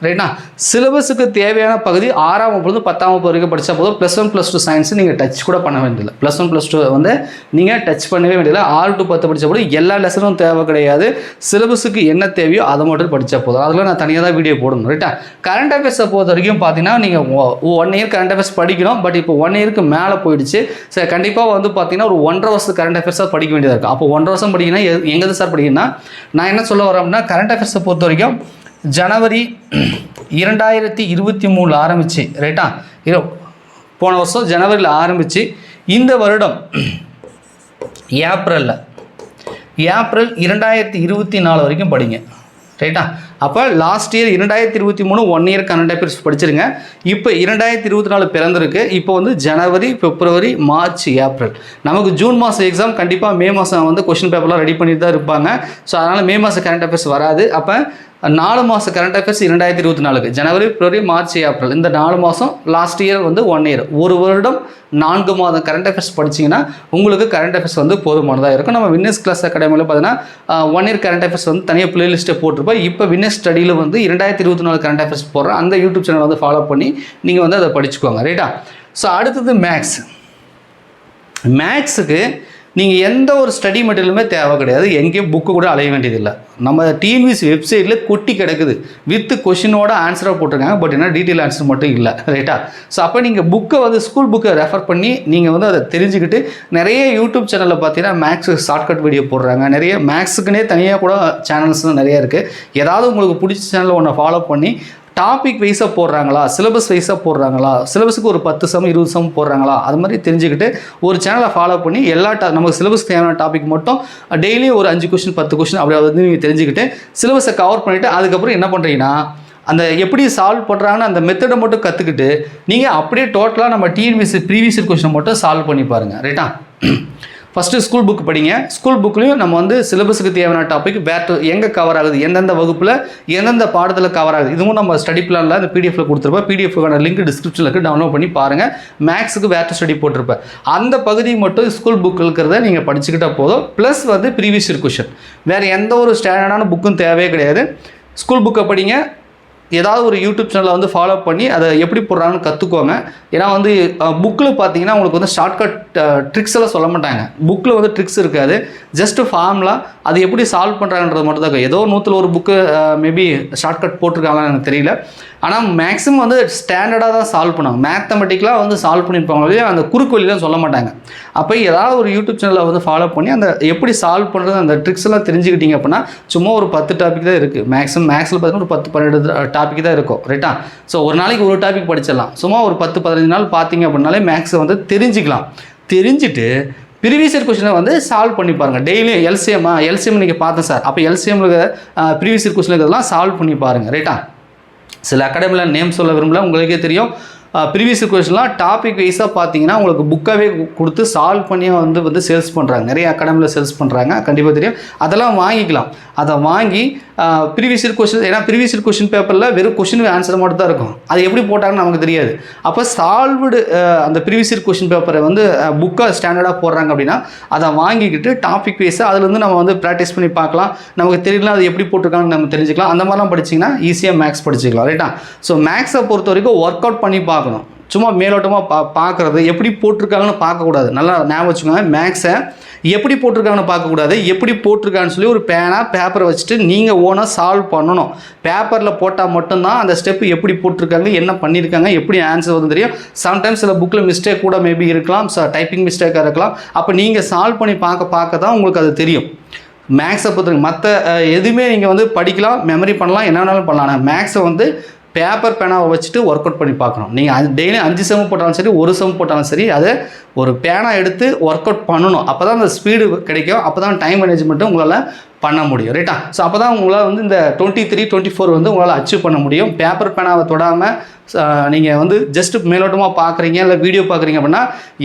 ரைட்டா? சிலபஸுக்கு தேவையான பகுதி 6ஆம் வகுப்புலேருந்து 10ஆம் வகுப்பு வரைக்கும் படித்தா போதும். +1 +2 சயின்ஸ் நீங்கள் டச் கூட பண்ண வேண்டியதில்லை. +1 +2 வந்து நீங்கள் டச் பண்ணவே வேண்டியதில்லை. 6 to 10 படித்தா போதும். எல்லா லெசனும் தேவை கிடையாது. சிலபஸுக்கு என்ன தேவையோ அதை மட்டும் படித்தா போதும். அதில் நான் தனியாக தான் வீடியோ போடணும், ரைட்டா? கரண்ட் அஃபேர்ஸை பொறுத்த வரைக்கும் பார்த்தீங்கன்னா நீங்கள் 1 இயர் கரண்ட் அஃபேர்ஸ் படிக்கணும். பட் இப்போ 1 இயருக்கு மேலே போயிடுச்சு. ஸோ கண்டிப்பாக வந்து பார்த்தீங்கன்னா ஒரு 1.5 வருஷம் கரண்ட் அஃபேர்ஸாக படிக்க வேண்டியதாக இருக்கும். அப்போ 1.5 வருஷம் படிக்கணும்னா எங்கே சார் படிக்கணும்னா நான் என்ன சொல்ல வரேன் அப்படின்னா கரண்ட் அஃபேர்ஸை பொறுத்த வரைக்கும் ஜனவரி 2023 ஆரம்பிச்சு, ரைட்டா? போன வருஷம் ஜனவரியில் ஆரம்பித்து இந்த வருடம் ஏப்ரல் 2024 வரைக்கும் படிங்க, ரைட்டா? அப்போ last year 2023 1 year current affairs படிச்சிருங்க. இப்போ 2024 பிறந்திருக்கு. இப்போ வந்து ஜனவரி, பிப்ரவரி, மார்ச், ஏப்ரல். நமக்கு ஜூன் மாதம் எக்ஸாம், கண்டிப்பாக மே மாதம் வந்து கொஸ்டின் பேப்பர்லாம் ரெடி பண்ணிட்டு தான் இருப்பாங்க. ஸோ அதனால் மே மாதம் கரண்ட் அஃபேர்ஸ் வராது. அப்போ 4 மாத கரண்ட் அஃபேர்ஸ் 2024 ஜனவரி, பிப்ரவரி, மார்ச், ஏப்ரல் இந்த 4 மாதம், லாஸ்ட் இயர் வந்து 1 இயர், ஒரு வருடம் 4 மாதம் கரண்ட் அஃபேர்ஸ் படிச்சிங்கன்னா உங்களுக்கு கரண்ட் அஃபேர்ஸ் வந்து போதுமானதாக இருக்கும். நம்ம வின்னர்ஸ் கிளாஸ் அகாடமியில் பார்த்தீங்கன்னா 1 இயர் கரண்ட் அஃபேர்ஸ் வந்து தனியாக பிளேலிஸ்ட்டை போட்டிருப்போம். இப்போ வின்னர்ஸ் ஸ்டடியில் வந்து 2024 கரண்ட் அஃபேர்ஸ் போடுறேன். அந்த யூடியூப் சேனல் வந்து ஃபாலோ பண்ணி நீங்கள் வந்து அதை படிச்சுக்கோங்க. ரைட்டா? ஸோ அடுத்தது மேக்ஸ். மேக்ஸுக்கு நீங்கள் எந்த ஒரு ஸ்டடி மெட்டீரியலுமே தேவை கிடையாது. எங்கேயும் புக்கு கூட அலைய வேண்டியதில்லை. நம்ம டிஎன்பிஎஸ்சி வெப்சைட்டில் கொட்டி கிடக்குது. வித் கொஷினோட ஆன்சராக போட்டிருக்காங்க. பட் என்ன டீட்டெயில் ஆன்சர் மட்டும் இல்லை. ரைட்டா? ஸோ அப்போ நீங்கள் புக்கை வந்து ஸ்கூல் புக்கை ரெஃபர் பண்ணி நீங்கள் வந்து அதை தெரிஞ்சுக்கிட்டு நிறைய யூடியூப் சேனலில் பார்த்தீங்கன்னா மேக்ஸுக்கு ஷார்ட்கட் வீடியோ போடுறாங்க. நிறைய மேக்ஸுக்குனே தனியாக கூட சேனல்ஸ்லாம் நிறையா இருக்குது. ஏதாவது உங்களுக்கு பிடிச்ச சேனலில் ஒன்று ஃபாலோ பண்ணி டாபிக் வைஸாக போடுறாங்களா, சிலபஸ் வைஸாக போடுறாங்களா, சிலபஸுக்கு ஒரு 10 சம் 20 சம் போடுறாங்களா, அது மாதிரி தெரிஞ்சுக்கிட்டு ஒரு சேனலை ஃபாலோ பண்ணி எல்லா நமக்கு சிலபஸ் தேவையான டாபிக் மட்டும் டெய்லி ஒரு 5 கொஷின் 10 கொஷின் அப்படி வந்து நீங்கள் தெரிஞ்சுக்கிட்டு சிலபஸை கவர் பண்ணிவிட்டு அதுக்கப்புறம் என்ன பண்ணுறீங்கன்னா அந்த எப்படி சால்வ் பண்ணுறாங்கன்னு அந்த மெத்தடை மட்டும் கற்றுக்கிட்டு நீங்கள் அப்படியே டோட்டலாக நம்ம டிஎன்பிஎஸ்சி ப்ரீவியஸ் கொஷினை மட்டும் சால்வ் பண்ணி பாருங்கள். ரைட்டா? ஃபஸ்ட்டு ஸ்கூல் புக் படிங்க. ஸ்கூல் புக்லேயும் நம்ம வந்து சிலபஸுக்கு தேவையான டாபிக் எங்கே கவர் ஆகுது, எந்தெந்த வகுப்பில் எந்தெந்த பாடத்தில் கவர் ஆகுது, இதுவும் நம்ம ஸ்டடி பிளானில் அந்த பிடிஎஃப்ல கொடுத்துருப்பேன். பிடிஎஃப்க்கான லிங்க் டிஸ்கிரிப்ஷனில் இருக்குது, டவுன்லோட் பண்ணி பாருங்கள். மேக்ஸுக்கு வேர் ஸ்டடி போட்டிருப்பேன். அந்த பகுதி மட்டும் ஸ்கூல் புக் இருக்கிறத நீங்கள் படிச்சுக்கிட்டால் போதும். ப்ளஸ் வந்து ப்ரீவியஸ் இயர் கொஷின், வேறு எந்த ஒரு ஸ்டாண்டர்டான புக்கும் தேவையே கிடையாது. ஸ்கூல் புக்கை படிங்க. ஏதாவது ஒரு யூடியூப் சேனலை வந்து ஃபாலோ பண்ணி அதை எப்படி போடுறாங்கன்னு கற்றுக்கோங்க. ஏன்னா வந்து புக்கில் பார்த்தீங்கன்னா உங்களுக்கு வந்து ஷார்ட்கட் ட்ரிக்ஸ் எல்லாம் சொல்ல மாட்டாங்க. புக்கில் வந்து ட்ரிக்ஸ் இருக்காது, ஜஸ்ட்டு ஃபார்முலா அது எப்படி சால்வ் பண்ணுறாங்கன்றது மட்டும் தான். ஏதோ 100 புக்கு மேபி ஷார்ட்கட் போட்டிருக்காங்களான்னு எனக்கு தெரியல. ஆனால் மேக்ஸிமம் வந்து ஸ்டாண்டர்டாக தான் சால்வ் பண்ணுவாங்க. மேத்தமெட்டிக்கலாக வந்து சால்வ் பண்ணியிருப்பாங்களே அந்த குறுக்கு வழிலாம் சொல்ல மாட்டாங்க. அப்போ ஏதாவது ஒரு யூடியூப் சேனலை வந்து ஃபாலோ பண்ணி அந்த எப்படி சால்வ் பண்ணுறது அந்த ட்ரிக்ஸ் எல்லாம் தெரிஞ்சுக்கிட்டீங்க அப்படின்னா சும்மா ஒரு 10 டாபிக் தான் இருக்குது. மேக்ஸில் பார்த்தீங்கன்னா ஒரு 10-12 டாபிக் தான் இருக்கும். ரைட்டா? ஸோ ஒரு நாளைக்கு ஒரு டாபிக் படிச்சிடலாம். சும்மா ஒரு 10-15 நாள் பார்த்தீங்க அப்படின்னாலே மேக்ஸை வந்து தெரிஞ்சுக்கலாம். தெரிஞ்சுட்டு ப்ரீவியஸ் இயர் கொஸ்டினை வந்து சால்வ் பண்ணி பாருங்கள். டெய்லியும் எல்சிஎம் நீங்கள் பார்த்தேன் சார், அப்போ எல்சிஎம்ல ப்ரீவியஸ் இயர் கொஸ்டின் இதெல்லாம் சால்வ் பண்ணி பாருங்கள். ரைட்டா? சில அகாடமியில் நேம் சொல்ல விரும்பல, உங்களுக்கே தெரியும். ப்ரீவியஸ் கொஸ்டின்லாம் டாபிக் வைஸாக பார்த்தீங்கன்னா உங்களுக்கு புக்காகவே கொடுத்து சால்வ் பண்ணி வந்து சேல்ஸ் பண்ணுறாங்க. நிறைய அகாடமியில் சேல்ஸ் பண்ணுறாங்க, கண்டிப்பாக தெரியும். அதெல்லாம் வாங்கிக்கலாம். அதை வாங்கி ப்ரீவியஸ் இயர் கொஸ்டின், ஏன்னா ப்ரீவியஸ் இயர் கொஸ்டின் பேப்பரில் வெறும் கொஸ்டின் ஆன்சர் மட்டும் தான் இருக்கும். அது எப்படி போட்டாங்கன்னு நமக்கு தெரியாது. அப்போ சால்வ்டு அந்த ப்ரீவியஸ் இயர் கொஸ்டின் பேப்பரை வந்து புக்காக ஸ்டாண்டர்டாக போடுறாங்க அப்படின்னா அதை வாங்கிக்கிட்டு டாபிக் வைஸாக அதுலேருந்து நம்ம வந்து ப்ராக்டிஸ் பண்ணி பார்க்கலாம். நமக்கு தெரியல அது எப்படி போட்டிருக்காங்கன்னு நம்ம தெரிஞ்சுக்கலாம். அந்த மாதிரிலாம் படிச்சிங்கன்னா ஈஸியாக மேக்ஸ் படிச்சுக்கலாம். ரைட்டா? ஸோ மேக்ஸை பொறுத்த வரைக்கும் ஒர்க் அவுட் பண்ணி பார்க்கணும். சும்மா மேலோட்டமாக பார்க்குறது, எப்படி போட்டிருக்காங்கன்னு பார்க்கக்கூடாது. நல்லா ஞாபகம் வச்சுக்கோங்க. மேக்ஸை எப்படி போட்டிருக்காங்கன்னு பார்க்கக்கூடாது, எப்படி போட்டிருக்காங்கன்னு சொல்லி ஒரு பேப்பரை வச்சுட்டு நீங்கள் ஓனாக சால்வ் பண்ணணும். பேப்பரில் போட்டால் மட்டும்தான் அந்த ஸ்டெப்பு எப்படி போட்டிருக்காங்க, என்ன பண்ணியிருக்காங்க, எப்படி ஆன்சர் வந்து தெரியும். சம்டைம்ஸ் சில புக்கில் மிஸ்டேக் கூட மேபி இருக்கலாம், டைப்பிங் மிஸ்டேக்காக இருக்கலாம். அப்போ நீங்கள் சால்வ் பண்ணி பார்க்க தான் உங்களுக்கு அது தெரியும். மேக்ஸை பொறுத்தவரைக்கும் மற்ற எதுவுமே நீங்கள் வந்து படிக்கலாம், மெமரி பண்ணலாம், என்ன வேணாலும் பண்ணலாம். ஆனால் மேக்ஸை வந்து பேப்பர் பேனாவை வச்சுட்டு ஒர்க் அவுட் பண்ணி பார்க்கணும். நீங்கள் டெய்லி 5 செம் போட்டாலும் சரி, 1 செம் போட்டாலும் சரி, அதை ஒரு பேனா எடுத்து ஒர்க் அவுட் பண்ணணும். அப்போ தான் அந்த ஸ்பீடு கிடைக்கும். அப்போ தான் டைம் மேனேஜ்மெண்ட்டு உங்களால் பண்ண முடியும். ரைட்டா? ஸோ அப்போ தான் உங்களால் வந்து இந்த 23, 24 வந்து உங்களால் அச்சீவ் பண்ண முடியும். பேப்பர் பேனாவை தொடாமல் நீங்கள் வந்து ஜஸ்ட்டு மேலோட்டமாக பார்க்குறீங்க, இல்லை வீடியோ பார்க்குறீங்க அப்படின்னா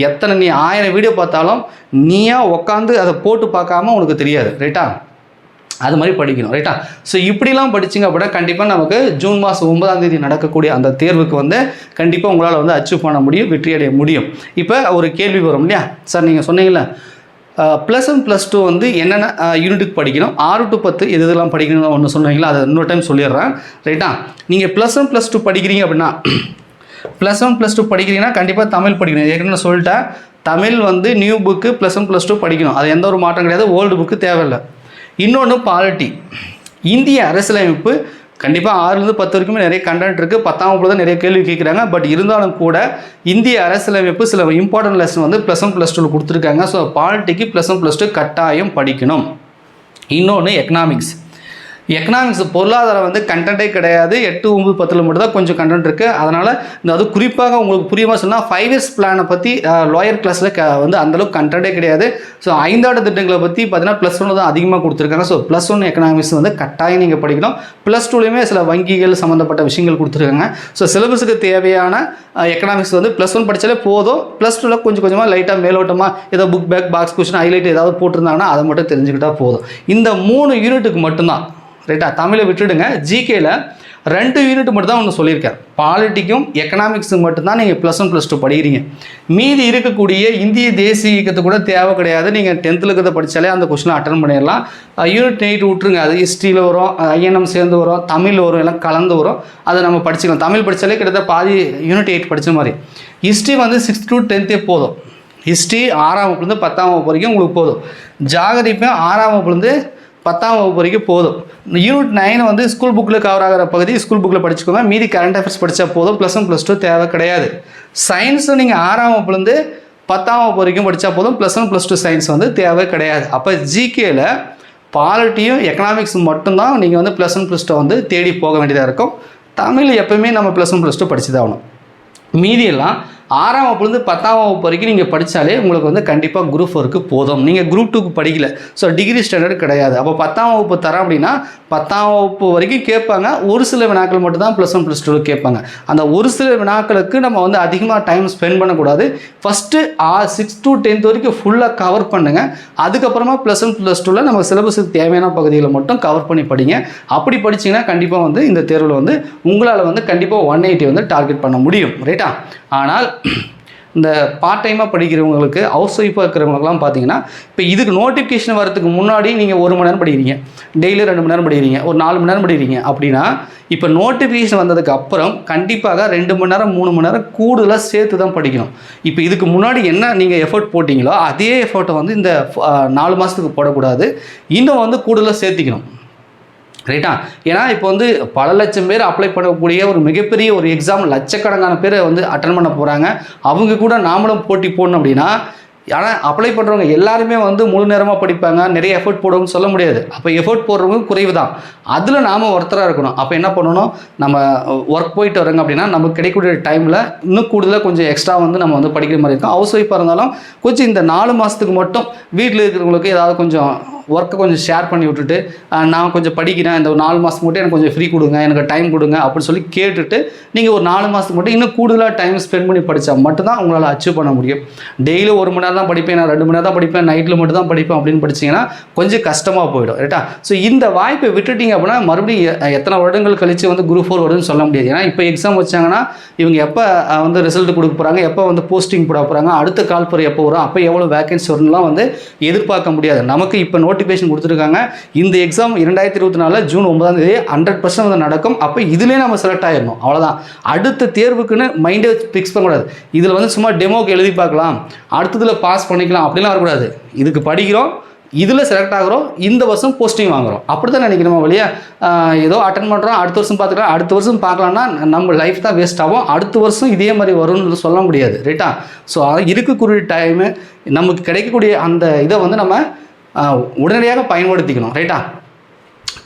நீ 1000 வீடியோ பார்த்தாலும் நீயா உட்காந்து அதை போட்டு பார்க்காம உனக்கு தெரியாது. ரைட்டா? அது மாதிரி படிக்கணும். ரைட்டா? ஸோ இப்படிலாம் படிச்சிங்க அப்படின்னா கண்டிப்பாக நமக்கு ஜூன் மாதம் 9ஆம் தேதி நடக்கக்கூடிய அந்த தேர்வுக்கு வந்து கண்டிப்பாக உங்களால் வந்து அச்சீவ் பண்ண முடியும், வெற்றி அடைய முடியும். இப்போ ஒரு கேள்வி வரும் இல்லையா சார், நீங்கள் சொன்னீங்களே +1 +2 வந்து என்னென்ன யூனிட்டுக்கு படிக்கணும், 6 to 10 இதெல்லாம் படிக்கணும்னு ஒன்று சொன்னீங்களா, அதை இன்னொரு டைம் சொல்லிடுறேன். ரைட்டா? நீங்கள் +1 +2 படிக்கிறீங்க அப்படின்னா +1 +2 படிக்கிறீங்கன்னா கண்டிப்பாக தமிழ் படிக்கணும். ஏற்கனவே சொல்லிட்டேன், தமிழ் வந்து நியூ புக்கு +1 +2 படிக்கணும். அது எந்த ஒரு மாற்றம் கிடையாது. ஓல்டு புக்கு தேவையில்லை. இன்னொன்று பாலிட்டி, இந்திய அரசியலமைப்பு கண்டிப்பாக 6லேருந்து 10 வரைக்குமே நிறைய கண்டென்ட் இருக்குது. 10ஆம் வகுப்புல தான் நிறைய கேள்வி கேட்குறாங்க. பட் இருந்தாலும் கூட இந்திய அரசியலமைப்பு சில இம்பார்ட்டன்ட் லெசன் வந்து +1 +2 கொடுத்துருக்காங்க. ஸோ பாலிட்டிக்கு +1 +2 கட்டாயம் படிக்கணும். இன்னொன்று எக்கனாமிக்ஸ் பொருளாதாரம் வந்து கண்டென்ட்டே கிடையாது. 8, 9, 10 மட்டும் தான் கொஞ்சம் கண்டென்ட் இருக்குது. அதனால் அது குறிப்பாக உங்களுக்கு புரியுமா சொன்னால் 5 years பிளானை பற்றி லோயர் கிளாஸில் வந்து அந்தளவுக்கு கண்டென்ட்டே கிடையாது. ஸோ 5ஆண்டு திட்டங்களை பற்றி பார்த்தீங்கன்னா +1 தான் அதிகமாக கொடுத்துருக்காங்க. ஸோ +1 எக்கனாமிக்ஸ் வந்து கட்டாயம் நீங்கள் படிக்கணும். +2லேயுமே சில வங்கிகள் சம்மந்தப்பட்ட விஷயங்கள் கொடுத்துருக்காங்க. ஸோ சிலபஸுக்கு தேவையான எக்கனாமிக்ஸ் வந்து +1 படித்தாலே போதும். +2ல் கொஞ்சம் கொஞ்சமாக லைட்டாக மேலோட்டமாக ஏதோ book bag box question highlight ஏதாவது போட்டிருந்தாங்கன்னா அதை மட்டும் தெரிஞ்சுக்கிட்டால் போதும். இந்த 3 யூனிட்டுக்கு மட்டும்தான். ரைட்டா. தமிழை விட்டுடுங்க. ஜிகேல 2 யூனிட் மட்டும் தான் ஒன்று சொல்லியிருக்கார். பாலிட்டிக்கும் எக்கனாமிக்ஸுக்கு மட்டும்தான் நீங்கள் +1 +2 படிக்கிறீங்க. மீதி இருக்கக்கூடிய இந்திய தேசிய இயக்கத்தை கூட தேவை கிடையாது. நீங்கள் 10th இருக்கிறத படித்தாலே அந்த கொஸ்டினை அட்டன் பண்ணிடலாம். யூனிட் 8 விட்டுருங்க. அது ஹிஸ்ட்ரியில் வரும், ஐஎன்எம் சேர்ந்து வரும், தமிழ் வரும், எல்லாம் கலந்து வரும். அதை நம்ம படிச்சுக்கலாம். தமிழ் படித்தாலே கிட்டத்தட்ட பாதி யூனிட் 8 படித்த மாதிரி. ஹிஸ்ட்ரி வந்து 6th to 10th போதும். ஹிஸ்ட்ரி 6ஆம் வகுப்புலேருந்து 10ஆம் வகுப்பு வரைக்கும் உங்களுக்கு போதும். ஜாகிரபியும் 6ஆம் வகுப்புலேருந்து 10ஆம் வகுப்பு வரைக்கும் போதும். யூனிட் 9 வந்து ஸ்கூல் புக்கில் கவர் ஆகிற பகுதி ஸ்கூல் புக்கில் படிச்சுக்கோங்க. மீதி கரண்ட் அஃபேர்ஸ் படித்தா போதும். +1 +2 தேவை கிடையாது. சயின்ஸும் நீங்கள் 6ஆம் வகுப்புலேருந்து 10ஆம் வகுப்பு வரைக்கும் படித்தா போதும். +1 +2 சயின்ஸ் வந்து தேவை கிடையாது. அப்போ ஜிகேல பாலிட்டியும் எக்கனாமிக்ஸும் மட்டும்தான் நீங்கள் வந்து +1 +2 வந்து தேடி போக வேண்டியதாக இருக்கும். தமிழ் எப்போயுமே நம்ம +1 +2 படிச்சு தான் ஆகணும். மீதியெல்லாம் 6ஆம் வகுப்புலேருந்து 10ஆம் வகுப்பு வரைக்கும் நீங்கள் படித்தாலே உங்களுக்கு வந்து கண்டிப்பாக குரூப் 4க்கு போதும். நீங்கள் குரூப் 2க்கு படிக்கல, ஸோ டிகிரி ஸ்டாண்டர்ட் கிடையாது. அப்போ 10ஆம் வகுப்பு தரோம் அப்படின்னா 10ஆம் வகுப்பு வரைக்கும் கேட்பாங்க. ஒரு சில வினாக்கள் மட்டும் தான் +1 +2 கேட்பாங்க. அந்த ஒரு சில வினாக்களுக்கு நம்ம வந்து அதிகமாக டைம் ஸ்பெண்ட் பண்ணக்கூடாது. ஃபஸ்ட்டு 6th to 10th வரைக்கும் ஃபுல்லாக கவர் பண்ணுங்கள். அதுக்கப்புறமா +1 +2ல் நம்ம சிலபஸுக்கு தேவையான பகுதிகளை மட்டும் கவர் பண்ணி படிங்க. அப்படி படிச்சிங்கன்னா கண்டிப்பாக வந்து இந்த தேர்வில் வந்து உங்களால் வந்து கண்டிப்பாக 180 வந்து டார்கெட் பண்ண முடியும். ரைட்டா. ஆனால் இந்த பார்ட் டைமாக படிக்கிறவங்களுக்கு, ஹவுஸ் ஒய்ஃபாக இருக்கிறவங்களுக்குலாம் பார்த்தீங்கன்னா, இப்போ இதுக்கு நோட்டிஃபிகேஷன் வரதுக்கு முன்னாடி நீங்கள் 1 மணி நேரம் படிக்கிறீங்க, டெய்லி 2 மணி நேரம் படிக்கிறீங்க, ஒரு 4 மணி நேரம் படிக்கிறீங்க அப்படின்னா, இப்போ நோட்டிஃபிகேஷன் வந்ததுக்கு அப்புறம் கண்டிப்பாக 2 மணி நேரம் 3 மணி நேரம் கூடுதலாக சேர்த்து தான் படிக்கணும். இப்போ இதுக்கு முன்னாடி என்ன நீங்கள் எஃபர்ட் போட்டிங்களோ அதே எஃபர்ட்டை வந்து இந்த 4 மாதத்துக்கு போடக்கூடாது. இன்னும் வந்து கூடுதலாக சேர்த்திக்கணும். ரைட்டா. ஏன்னா இப்போ வந்து பல லட்சம் பேர் அப்ளை பண்ணக்கூடிய ஒரு மிகப்பெரிய ஒரு எக்ஸாம், லட்சக்கணக்கான பேர் வந்து அட்டன் பண்ண போகிறாங்க. அவங்க கூட நாமளும் போட்டி போடணும் அப்படின்னா, ஆனால் அப்ளை பண்ணுறவங்க எல்லாருமே வந்து முழு நேரமாக படிப்பாங்க, நிறைய எஃபர்ட் போடுவோம்னு சொல்ல முடியாது. அப்போ எஃபர்ட் போடுறவங்க குறைவு தான். அதில் நாம் ஒருத்தராக இருக்கணும். அப்போ என்ன பண்ணணும், நம்ம ஒர்க் போயிட்டு வரோங்க அப்படின்னா நமக்கு கிடைக்கக்கூடிய டைமில் இன்னும் கூடுதலாக கொஞ்சம் எக்ஸ்ட்ரா வந்து நம்ம வந்து படிக்கிற மாதிரி இருக்கும். ஹவுஸ் ஒய்ஃபாக இருந்தாலும் கொஞ்சம் இந்த 4 மாதத்துக்கு மட்டும் வீட்டில் இருக்கிறவங்களுக்கு ஏதாவது கொஞ்சம் ஒர்க்கை கொஞ்சம் ஷேர் பண்ணி விட்டுட்டு, நான் கொஞ்சம் படிக்கிறேன், இந்த 4 மாதத்துக்கு மட்டும் எனக்கு கொஞ்சம் ஃப்ரீ கொடுங்க, எனக்கு டைம் கொடுங்க அப்படின்னு சொல்லி கேட்டுட்டு நீங்கள் ஒரு 4 மாதத்துக்கு மட்டும் இன்னும் கூடுதலாக டைம் ஸ்பெண்ட் பண்ணி படித்தா மட்டும்தான் உங்களால் அச்சீவ் பண்ண முடியும். டெய்லி 1 மணி நேரம் தான் படிப்பேன், நான் 2 மணி நேரம் தான் படிப்பேன், நைட்டில் மட்டும் தான் படிப்பேன் அப்படின்னு படிச்சிங்கன்னா கொஞ்சம் கஷ்டமாக போயிடும். ரைட்டா. ஸோ இந்த வாய்ப்பை விட்டுட்டிங்க அப்படின்னா மறுபடியும் எத்தனை வருடங்கள் கழித்து வந்து குரூப் 4 வருதுன்னு சொல்ல முடியாது. ஏன்னா இப்போ எக்ஸாம் வச்சாங்கன்னா இவங்க எப்போ வந்து ரிசல்ட் கொடுக்க போகிறாங்க, எப்போ வந்து போஸ்டிங் போட போகிறாங்க, அடுத்த கால்பர் எப்போ வரும், அப்போ எவ்வளோ வேகன்சி வரும்லாம் வந்து எதிர்பார்க்க முடியாது. நமக்கு இப்போ நோட்டிஃபிகேஷன் கொடுத்துருக்காங்க. இந்த எக்ஸாம் 2024 ஜூன் 9ஆம் தேதி 100% வந்து நடக்கும். அப்போ இதுலேயே நம்ம செலக்ட் ஆகிடணும். அவ்வளோதான். அடுத்த தேர்வுக்குன்னு மைண்டே ஃபிக்ஸ் பண்ணக்கூடாது. இதில் வந்து சும்மா டெமோக்கு எழுதி பார்க்கலாம், அடுத்ததில் பாஸ் பண்ணிக்கலாம் அப்படிலாம் வரக்கூடாது. இதுக்கு படிக்கிறோம், இதில் செலக்ட் ஆகிறோம், இந்த வருஷம் போஸ்டிங் வாங்குகிறோம், அப்படி தான் நினைக்கிறோம் வழியா. ஏதோ அட்டன் பண்ணுறோம், அடுத்த வருஷம் பார்த்துக்கலாம், அடுத்த வருஷம் பார்க்கலான்னா நம்ம லைஃப் தான் வேஸ்ட் ஆகும். அடுத்த வருஷம் இதே மாதிரி வரும்னு சொல்ல முடியாது. ரைட்டா. ஸோ இருக்கக்கூடிய டைமு நமக்கு கிடைக்கக்கூடிய அந்த இதை வந்து நம்ம உடனடியாக பயன்படுத்திக்கணும். ரைட்டா.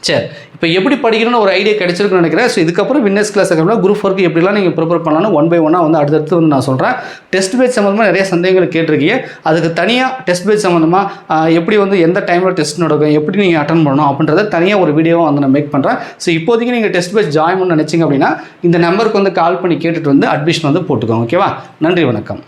சரி, இப்போ எப்படி படிக்கணும்னு ஒரு ஐடியா கிடைச்சிருக்குன்னு நினைக்கிறேன். ஸோ இதுக்கப்புறம் வின்னர்ஸ் கிளாஸ் குரூப் 4க்கு எப்படிலாம் நீங்கள் ப்ரிப்பேர் பண்ணலாம்னு 1 by 1 வந்து அடுத்தடுத்து வந்து நான் சொல்கிறேன். டெஸ்ட் பேட்ச் சம்மந்தமாக நிறைய சந்தேகங்கள் கேட்டிருக்கீங்க. அதுக்கு தனியாக டெஸ்ட் பேட்ச் சம்மந்தமாக எப்படி வந்து எந்த டைமில் டெஸ்ட் நடக்கும், எப்படி நீங்கள் அட்டன் பண்ணணும் அப்படின்றத தனியாக ஒரு வீடியோவாக வந்து நான் மேக் பண்ணுறேன். ஸோ இப்போதைக்கு நீங்கள் டெஸ்ட் பேட்ச் ஜாயின் பண்ண நினச்சிங்க அப்படின்னா இந்த நம்பருக்கு வந்து கால் பண்ணி கேட்டுட்டு வந்து அட்மிஷன் வந்து போட்டுக்கோங்க. ஓகேவா. நன்றி, வணக்கம்.